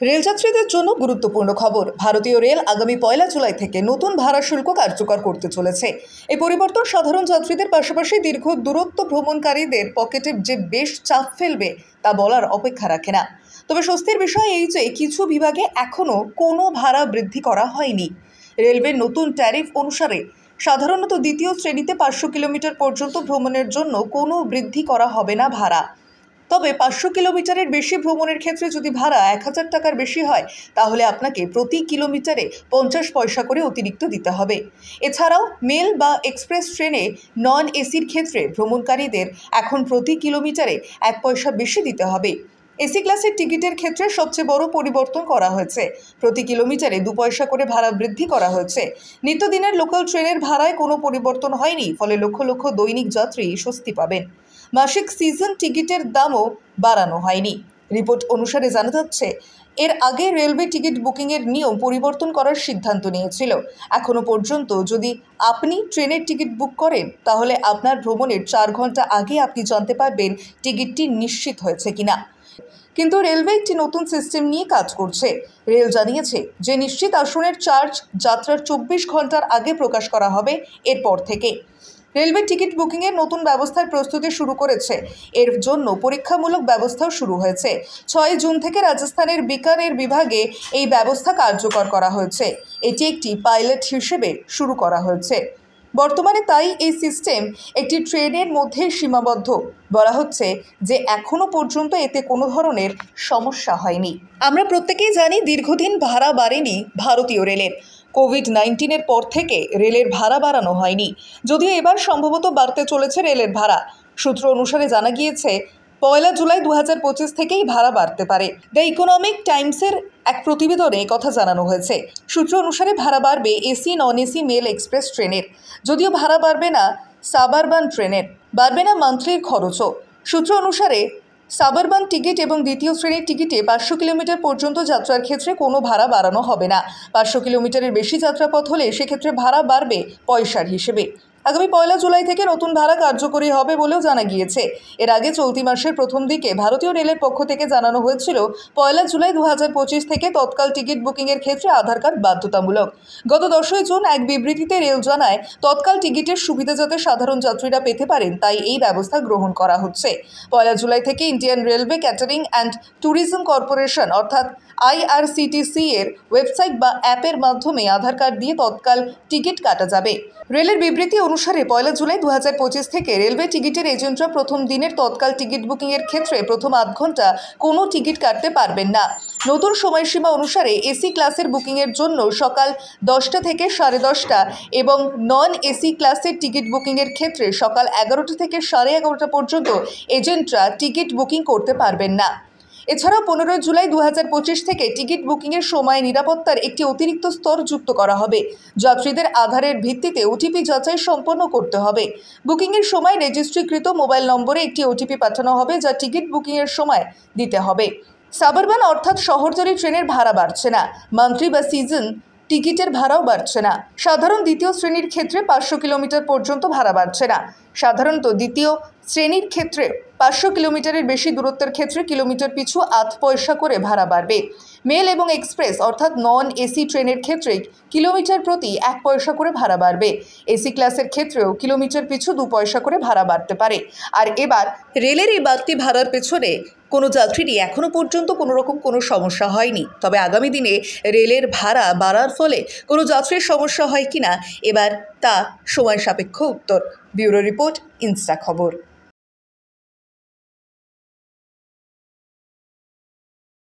রেলযাত্রীদের জন্য গুরুত্বপূর্ণ খবর। ভারতীয় রেল আগামী 1 জুলাই থেকে নতুন ভাড়া শুল্ক কার্যকর করতে চলেছে। এই পরিবর্তন সাধারণ যাত্রীদের পাশাপাশি দীর্ঘ দূরত্ব ভ্রমণকারীদের পকেটে যে বেশ চাপ ফেলবে তা বলার অপেক্ষা রাখে না। তবে স্বস্তির বিষয় এই যে কিছু বিভাগে এখনও কোনো ভাড়া বৃদ্ধি করা হয়নি। রেলওয়ের নতুন ট্যারিফ অনুসারে সাধারণত দ্বিতীয় শ্রেণীতে 500 কিলোমিটার পর্যন্ত ভ্রমণের জন্য কোনো বৃদ্ধি করা হবে না ভাড়া। তবে 500 কিলোমিটারের বেশি ভ্রমণের ক্ষেত্রে যদি ভাড়া 1000 টাকার বেশি হয় তাহলে আপনাকে প্রতি কিলোমিটারে 50 পয়সা করে অতিরিক্ত দিতে হবে। এছাড়াও মেল বা এক্সপ্রেস ট্রেনে নন এসির ক্ষেত্রে ভ্রমণকারীদের এখন প্রতি কিলোমিটারে 1 পয়সা বেশি দিতে হবে। এসি ক্লাসের টিকিটের ক্ষেত্রে সবচেয়ে বড় পরিবর্তন করা হয়েছে। প্রতি কিলোমিটারে 2 পয়সা করে ভাড়া বৃদ্ধি করা হয়েছে। নিত্যদিনের লোকাল ট্রেনের ভাড়ায় কোনো পরিবর্তন হয়নি, ফলে লক্ষ লক্ষ দৈনিক যাত্রী স্বস্তি পাবেন। মাসিক সিজন টিকিটের দামও বাড়ানো হয়নি। রিপোর্ট অনুসারে জানা যাচ্ছে, এর আগে রেলওয়ে টিকিট বুকিংয়ের নিয়ম পরিবর্তন করার সিদ্ধান্ত নিয়েছিল। এখনও পর্যন্ত যদি আপনি ট্রেনের টিকিট বুক করেন তাহলে আপনার ভ্রমণের 4 ঘন্টা আগে আপনি জানতে পারবেন টিকিটটি নিশ্চিত হয়েছে কিনা। কিন্তু রেলওয়ে একটি নতুন সিস্টেম নিয়ে কাজ করছে। রেল জানিয়েছে যে নিশ্চিত আসনের চার্জ যাত্রার 24 ঘন্টার আগে প্রকাশ করা হবে এরপর থেকে। রেলওয়ে টিকিট বুকিংয়ের নতুন ব্যবস্থার প্রস্তুতি শুরু করেছে। এর জন্য পরীক্ষামূলক ব্যবস্থাও শুরু হয়েছে। 6 জুন থেকে রাজস্থানের বিকানের বিভাগে এই ব্যবস্থা কার্যকর করা হয়েছে। এটি একটি পাইলট হিসেবে শুরু করা হয়েছে বর্তমানে। তাই এই সিস্টেম একটি ট্রেনের মধ্যে সীমাবদ্ধ। বলা হচ্ছে যে এখনও পর্যন্ত এতে কোনো ধরনের সমস্যা হয়নি। আমরা প্রত্যেকেই জানি দীর্ঘদিন ভাড়া বাড়েনি ভারতীয় রেলের। কোভিড-19-এর পর থেকে রেলের ভাড়া বাড়ানো হয়নি, যদিও এবার সম্ভবত বাড়তে চলেছে রেলের ভাড়া। সূত্র অনুসারে জানা গিয়েছে 1 জুলাই 2025 থেকেই ভাড়া বাড়তে পারে। দ্য ইকোনমিক টাইমসের এক প্রতিবেদনে কথা জানানো হয়েছে। সূত্র অনুসারে ভাড়া বাড়বে AC, non AC, mail, express ট্রেনের। যদিও ভাড়া বাড়বে না সাবারবান ট্রেনের, বাড়বে না মান্থলির খরচও। সূত্র অনুসারে সাবারবান টিকিট এবং দ্বিতীয় শ্রেণীর টিকিটে 500 কিলোমিটার পর্যন্ত যাত্রার ক্ষেত্রে কোনো ভাড়া বাড়ানো হবে না। 500 কিলোমিটারের বেশি যাত্রাপথ হলে সেক্ষেত্রে ভাড়া বাড়বে পয়সার হিসেবে। আগামী 1 জুলাই থেকে নতুন ভাড়া কার্যকরী হবে বলেও জানা গিয়েছে। এর আগে চলতি মাসের প্রথম দিকে ভারতীয় রেলের পক্ষ থেকে জানানো হয়েছিল 1 জুলাই 2025 থেকে তৎকাল টিকিট বুকিংয়ের ক্ষেত্রে আধার কার্ড বাধ্যতামূলক। গত 10 জুন এক বিবৃতিতে রেল জানায় তৎকাল টিকিটের সুবিধা যাতে সাধারণ যাত্রীরা পেতে পারেন তাই এই ব্যবস্থা গ্রহণ করা হচ্ছে। 1 জুলাই থেকে Indian railway catering and tourism corporation অর্থাৎ IRCTC এর ওয়েবসাইট বা অ্যাপের মাধ্যমে আধার কার্ড দিয়ে তৎকাল টিকিট কাটা যাবে। রেলের বিবৃতি অনুসারে 1 জুলাই 2025 থেকে রেলওয়ে টিকিটের এজেন্টরা প্রথম দিনের তৎকাল টিকিট বুকিংয়ের ক্ষেত্রে প্রথম আধ ঘন্টা কোনো টিকিট কাটতে পারবেন না। নতুন সময়সীমা অনুসারে এসি ক্লাসের বুকিংয়ের জন্য সকাল 10টা থেকে 10:30 এবং নন এসি ক্লাসের টিকিট বুকিংয়ের ক্ষেত্রে সকাল 11টা থেকে 11:30 পর্যন্ত এজেন্টরা টিকিট বুকিং করতে পারবেন না। এছাড়াও 15 জুলাই 2025 থেকে টিকিট বুকিংয়ের সময় নিরাপত্তার একটি অতিরিক্ত স্তর যুক্ত করা হবে। যাত্রীদের আধারের ভিত্তিতে ওটিপি যাচাই সম্পন্ন করতে হবে। বুকিংয়ের সময় রেজিস্ট্রিকৃত মোবাইল নম্বরে একটি ওটিপি পাঠানো হবে যা টিকিট বুকিংয়ের সময় দিতে হবে। সাবারবান অর্থাৎ শহরতলি ট্রেনের ভাড়া বাড়ছে না। মান্থলি বা সিজন টিকিটের ভাড়াও বাড়ছে না। সাধারণ দ্বিতীয় শ্রেণীর ক্ষেত্রে 500 কিলোমিটার পর্যন্ত ভাড়া বাড়ছে না। সাধারণত দ্বিতীয় শ্রেণীর ক্ষেত্রে 500 কিলোমিটারের বেশি দূরত্বের ক্ষেত্রে কিলোমিটার পিছু 8 পয়সা করে ভাড়া বাড়বে। মেল এবং এক্সপ্রেস অর্থাৎ নন এসি ট্রেনের ক্ষেত্রে কিলোমিটার প্রতি 1 পয়সা করে ভাড়া বাড়বে। এসি ক্লাসের ক্ষেত্রেও কিলোমিটার পিছু 2 পয়সা করে ভাড়া বাড়তে পারে। আর এবার রেলের এই বাড়তি ভাড়ার পেছনে কোনো যাত্রীরই এখনও পর্যন্ত কোনো সমস্যা হয়নি। তবে আগামী দিনে রেলের ভাড়া বাড়ার ফলে কোনো যাত্রীর সমস্যা হয় কিনা এবার তা সময় সাপেক্ষ উত্তর। ব্যুরো রিপোর্ট, ইনস্টা খবর।